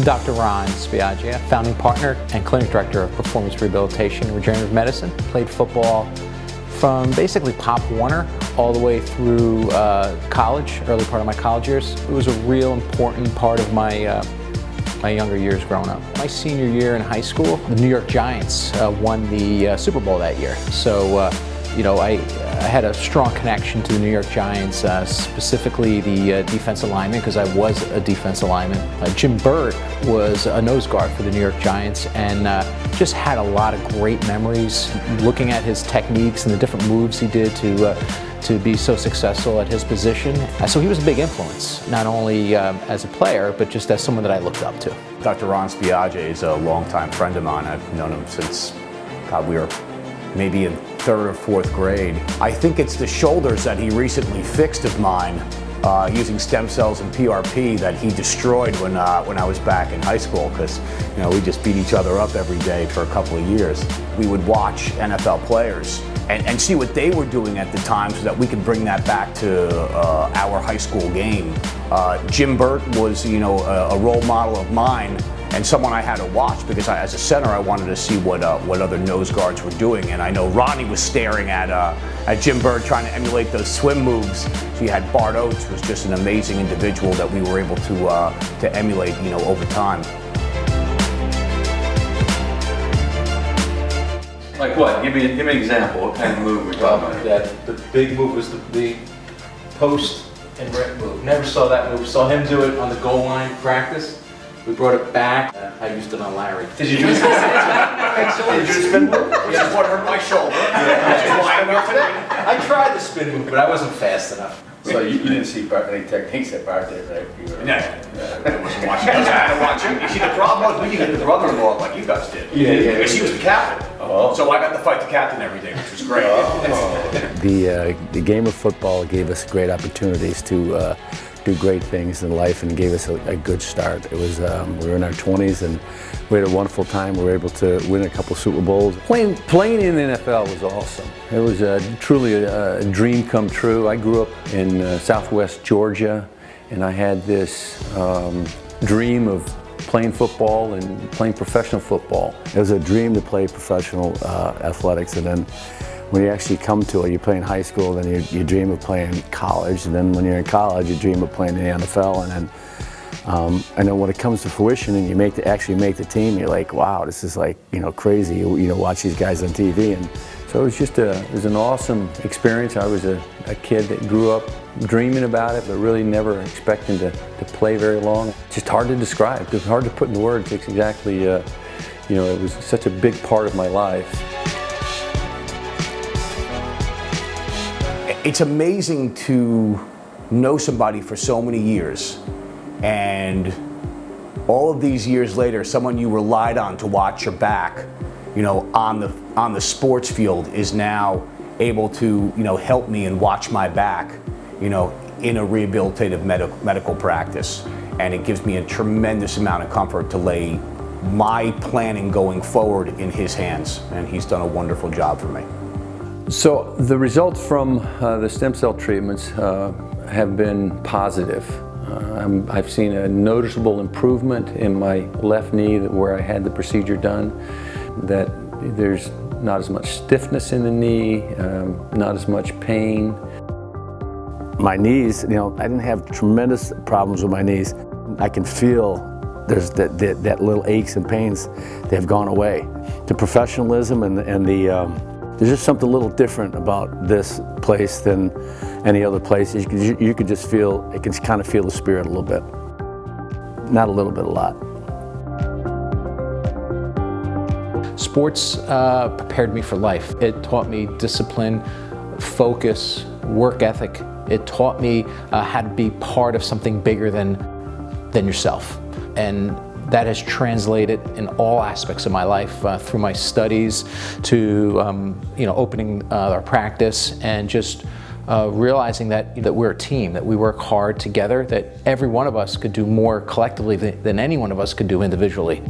I'm Dr. Ron Spiaggia, founding partner and clinic director of Performance Rehabilitation and Regenerative Medicine. Played football from basically Pop Warner all the way through college, early part of my college years. It was a real important part of my younger years growing up. My senior year in high school, the New York Giants won the Super Bowl that year. So, I had a strong connection to the New York Giants, specifically the defensive lineman, because I was a defensive lineman. Jim Burt was a nose guard for the New York Giants, and just had a lot of great memories looking at his techniques and the different moves he did to be so successful at his position. So he was a big influence, not only as a player, but just as someone that I looked up to. Dr. Ron Spiaggia is a longtime friend of mine. I've known him since we were maybe in 3rd or 4th grade. I think it's the shoulders that he recently fixed of mine using stem cells and PRP that he destroyed when I was back in high school, because we just beat each other up every day for a couple of years. We would watch NFL players and see what they were doing at the time so that we could bring that back to our high school game. Jim Burt was a role model of mine, and someone I had to watch, because as a center I wanted to see what other nose guards were doing. And I know Ronnie was staring at Jim Burt trying to emulate those swim moves. So you had Bart Oates, was just an amazing individual that we were able to emulate over time. Like what? Give me an example. What kind of move we're talking about? That the big move was the post and rip move. Never saw that move. Saw him do it on the goal line practice. We brought it back. I used it on Larry. Did you do a spin move? Just what hurt my shoulder. I tried the spin move, but I wasn't fast enough. So you didn't see any techniques at Bart did, right? I wasn't watching. I had to watch him. You see, the problem was we didn't get the brother-in-law like you guys did. Yeah. Because he was the captain. Oh. So I got to fight the captain every day, which was great. The game of football gave us great opportunities to do great things in life, and gave us a good start. It was we were in our 20s, and we had a wonderful time. We were able to win a couple Super Bowls. Playing in the NFL was awesome. It was truly a dream come true. I grew up in Southwest Georgia, and I had this dream of playing football and playing professional football. It was a dream to play professional athletics, and then when you actually come to it, you play in high school, then you dream of playing college, and then when you're in college, you dream of playing in the NFL, and then when it comes to fruition and you actually make the team, you're like, wow, this is like crazy. You watch these guys on TV, and so it was an awesome experience. I was a kid that grew up dreaming about it, but really never expecting to play very long. It's just hard to describe. It's hard to put in words. It's exactly, it was such a big part of my life. It's amazing to know somebody for so many years, and all of these years later, someone you relied on to watch your back, on the sports field, is now able to, help me and watch my back, in a rehabilitative medical practice. And it gives me a tremendous amount of comfort to lay my planning going forward in his hands, and he's done a wonderful job for me. So the results from the stem cell treatments have been positive. I've seen a noticeable improvement in my left knee where I had the procedure done, that there's not as much stiffness in the knee, not as much pain. My knees, I didn't have tremendous problems with my knees. I can feel there's that little aches and pains, they've gone away. The professionalism and there's just something a little different about this place than any other place. You could just feel, it can kind of feel the spirit a little bit. Not a little bit, a lot. Sports prepared me for life. It taught me discipline, focus, work ethic. It taught me how to be part of something bigger than yourself. And that has translated in all aspects of my life, through my studies to opening our practice, and just realizing that we're a team, that we work hard together, that every one of us could do more collectively than any one of us could do individually.